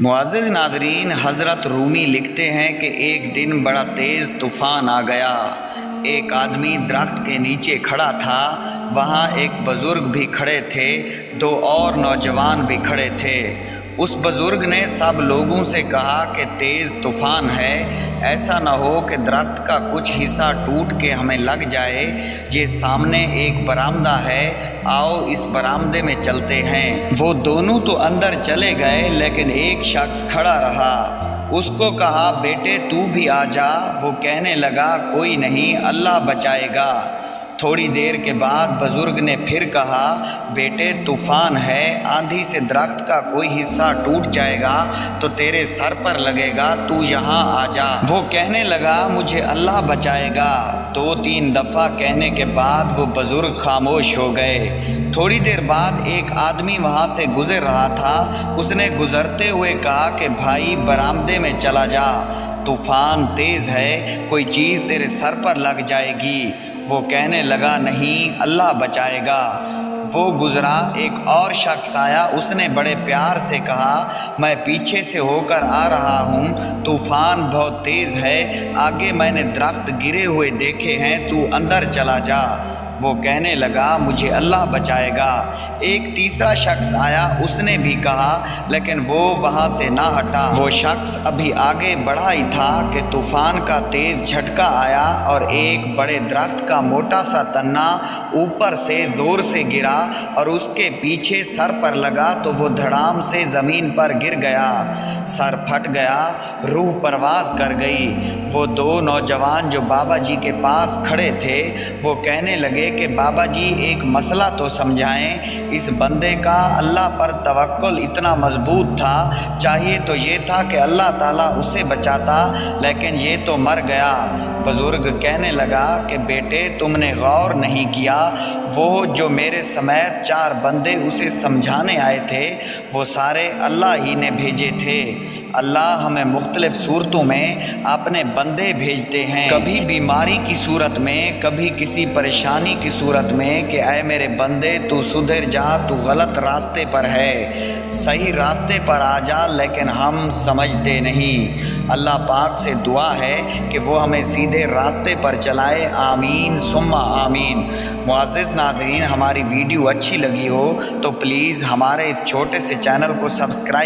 معزز ناظرین، حضرت رومی لکھتے ہیں کہ ایک دن بڑا تیز طوفان آ گیا۔ ایک آدمی درخت کے نیچے کھڑا تھا، وہاں ایک بزرگ بھی کھڑے تھے، دو اور نوجوان بھی کھڑے تھے۔ اس بزرگ نے سب لوگوں سے کہا کہ تیز طوفان ہے، ایسا نہ ہو کہ درخت کا کچھ حصہ ٹوٹ کے ہمیں لگ جائے۔ یہ سامنے ایک برآمدہ ہے، آؤ اس برآمدے میں چلتے ہیں۔ وہ دونوں تو اندر چلے گئے، لیکن ایک شخص کھڑا رہا۔ اس کو کہا، بیٹے تو بھی آ جا۔ وہ کہنے لگا، کوئی نہیں، اللہ بچائے گا۔ تھوڑی دیر کے بعد بزرگ نے پھر کہا، بیٹے طوفان ہے، آندھی سے درخت کا کوئی حصہ ٹوٹ جائے گا تو تیرے سر پر لگے گا، تو یہاں آ جا۔ وہ کہنے لگا، مجھے اللہ بچائے گا۔ 2-3 دفعہ کہنے کے بعد وہ بزرگ خاموش ہو گئے۔ تھوڑی دیر بعد ایک آدمی وہاں سے گزر رہا تھا۔ اس نے گزرتے ہوئے کہا کہ بھائی برآمدے میں چلا جا، طوفان تیز ہے، کوئی چیز تیرے سر پر لگ جائے گی۔ وہ کہنے لگا، نہیں، اللہ بچائے گا۔ وہ گزرا، ایک اور شخص آیا، اس نے بڑے پیار سے کہا، میں پیچھے سے ہو کر آ رہا ہوں، طوفان بہت تیز ہے، آگے میں نے درخت گرے ہوئے دیکھے ہیں، تو اندر چلا جا۔ وہ کہنے لگا، مجھے اللہ بچائے گا۔ ایک تیسرا شخص آیا، اس نے بھی کہا، لیکن وہ وہاں سے نہ ہٹا۔ وہ شخص ابھی آگے بڑھا ہی تھا کہ طوفان کا تیز جھٹکا آیا اور ایک بڑے درخت کا موٹا سا تنا اوپر سے زور سے گرا اور اس کے پیچھے سر پر لگا تو وہ دھڑام سے زمین پر گر گیا۔ سر پھٹ گیا، روح پرواز کر گئی۔ وہ 2 نوجوان جو بابا جی کے پاس کھڑے تھے، وہ کہنے لگے کہ بابا جی ایک مسئلہ تو سمجھائیں، اس بندے کا اللہ پر توکل اتنا مضبوط تھا، چاہیے تو یہ تھا کہ اللہ تعالیٰ اسے بچاتا، لیکن یہ تو مر گیا۔ بزرگ کہنے لگا کہ بیٹے تم نے غور نہیں کیا، وہ جو میرے سمیت 4 بندے اسے سمجھانے آئے تھے، وہ سارے اللہ ہی نے بھیجے تھے۔ اللہ ہمیں مختلف صورتوں میں اپنے بندے بھیجتے ہیں، کبھی بیماری کی صورت میں، کبھی کسی پریشانی کی صورت میں، کہ اے میرے بندے تو سدھر جا، تو غلط راستے پر ہے، صحیح راستے پر آ جا، لیکن ہم سمجھتے نہیں۔ اللہ پاک سے دعا ہے کہ وہ ہمیں سیدھے راستے پر چلائے، آمین ثم آمین۔ معزز ناظرین، ہماری ویڈیو اچھی لگی ہو تو پلیز ہمارے اس چھوٹے سے چینل کو سبسکرائب